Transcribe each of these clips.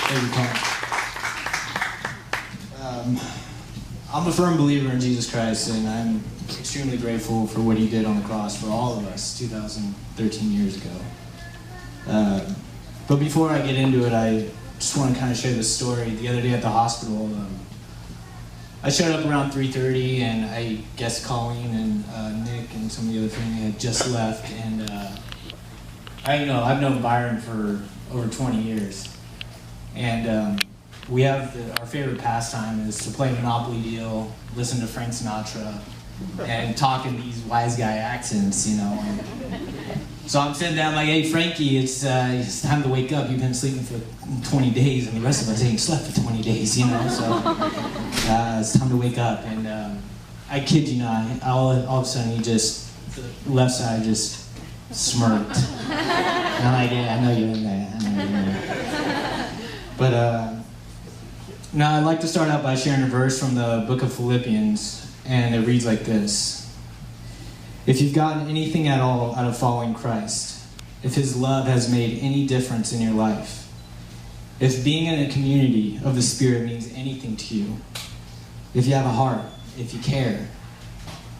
Thank you, Paul. I'm a firm believer in Jesus Christ, and I'm extremely grateful for what he did on the cross for all of us 2013 years ago. But before I get into it, I just want to kind of share this story. The other day at the hospital, I showed up around 3:30, and I guess Colleen and Nick and some of the other family had just left, and I've known Byron for over 20 years, and we have our favorite pastime is to play Monopoly Deal, listen to Frank Sinatra, and talk in these wise guy accents, you know. So I'm sitting down like, hey, Frankie, it's time to wake up. You've been sleeping for 20 days, and the rest of us ain't slept for 20 days, you know. So it's time to wake up. And I kid you not, all of a sudden, the left side just smirked. And I'm like, yeah, I know you're in there. But now I'd like to start out by sharing a verse from the book of Philippians, and it reads like this. If you've gotten anything at all out of following Christ, if his love has made any difference in your life, if being in a community of the Spirit means anything to you, if you have a heart, if you care,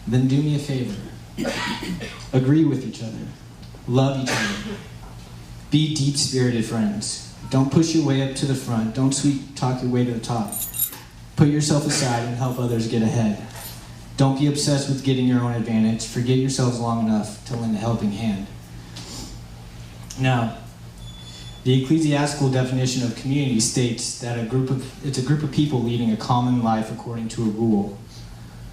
then do me a favor. Agree with each other. Love each other. Be deep-spirited friends. Don't push your way up to the front. Don't sweet-talk your way to the top. Put yourself aside and help others get ahead. Don't be obsessed with getting your own advantage. Forget yourselves long enough to lend a helping hand. Now, the ecclesiastical definition of community states that it's a group of people leading a common life according to a rule.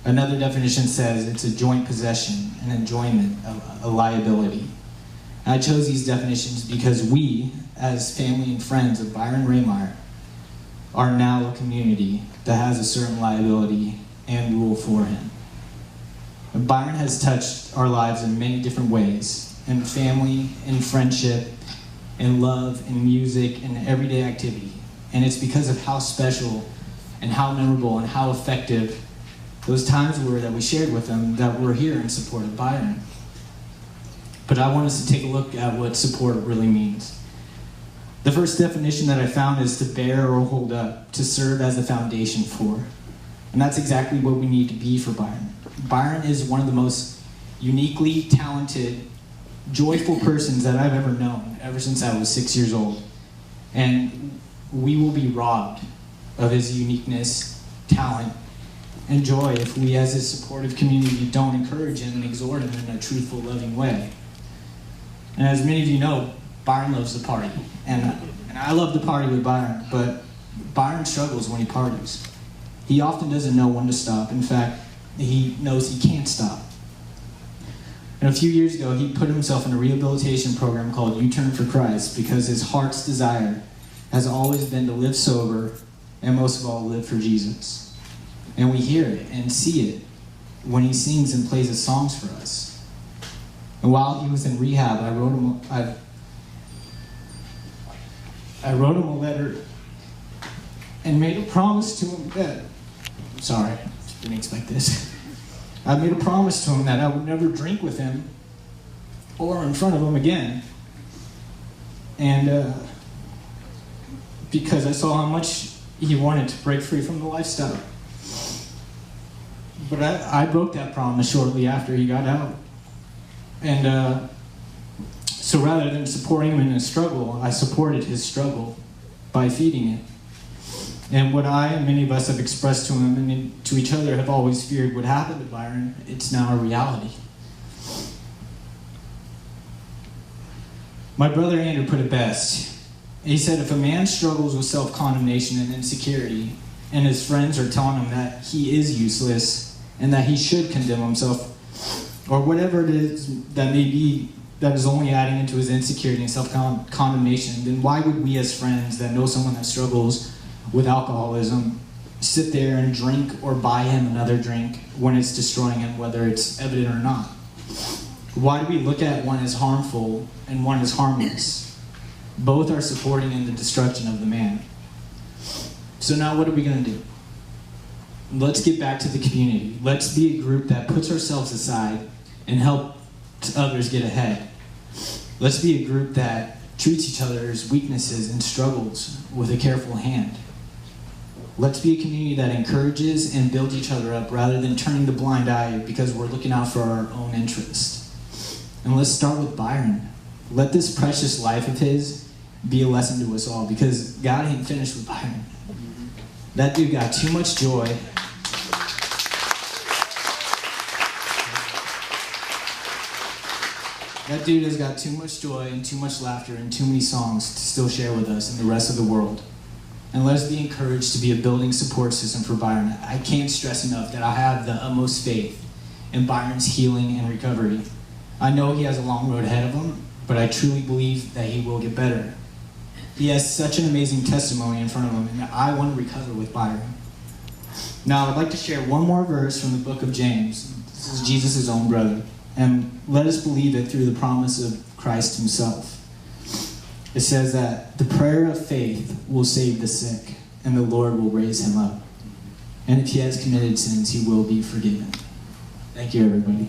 Another definition says it's a joint possession, an enjoyment, a liability. I chose these definitions because we, as family and friends of Byron Remeyer, are now a community that has a certain liability and rule for him. Byron has touched our lives in many different ways, in family, in friendship, in love, in music, in everyday activity. And it's because of how special and how memorable and how effective those times were that we shared with him that we're here in support of Byron. But I want us to take a look at what support really means. The first definition that I found is to bear or hold up, to serve as a foundation for. And that's exactly what we need to be for Byron. Byron is one of the most uniquely talented, joyful persons that I've ever known, ever since I was 6 years old. And we will be robbed of his uniqueness, talent, and joy if we, as a supportive community, don't encourage him and exhort him in a truthful, loving way. And as many of you know, Byron loves to party. And I love to party with Byron, but Byron struggles when he parties. He often doesn't know when to stop. In fact, he knows he can't stop. And a few years ago, he put himself in a rehabilitation program called U-Turn for Christ because his heart's desire has always been to live sober and most of all, live for Jesus. And we hear it and see it when he sings and plays his songs for us. And while he was in rehab, I wrote him a letter and made a promise to him that, sorry, didn't expect this. I made a promise to him that I would never drink with him or in front of him again. And because I saw how much he wanted to break free from the lifestyle. But I broke that promise shortly after he got out. And so rather than supporting him in his struggle, I supported his struggle by feeding it. And what I and many of us have expressed to him and to each other have always feared would happen to Byron, it's now a reality. My brother Andrew put it best. He said, if a man struggles with self-condemnation and insecurity, and his friends are telling him that he is useless and that he should condemn himself, or whatever it is that may be that is only adding into his insecurity and self-condemnation, then why would we as friends that know someone that struggles with alcoholism sit there and drink or buy him another drink when it's destroying him, whether it's evident or not? Why do we look at one as harmful and one as harmless? Both are supporting in the destruction of the man. So now what are we going to do? Let's get back to the community. Let's be a group that puts ourselves aside and help others get ahead. Let's be a group that treats each other's weaknesses and struggles with a careful hand. Let's be a community that encourages and builds each other up rather than turning the blind eye because we're looking out for our own interest. And let's start with Byron. Let this precious life of his be a lesson to us all, because God ain't finished with Byron. That dude got too much joy. That dude has got too much joy and too much laughter and too many songs to still share with us and the rest of the world. And let us be encouraged to be a building support system for Byron. I can't stress enough that I have the utmost faith in Byron's healing and recovery. I know he has a long road ahead of him, but I truly believe that he will get better. He has such an amazing testimony in front of him, and I want to recover with Byron. Now, I'd like to share one more verse from the book of James. This is Jesus' own brother. And let us believe it through the promise of Christ himself. It says that the prayer of faith will save the sick, and the Lord will raise him up. And if he has committed sins, he will be forgiven. Thank you, everybody.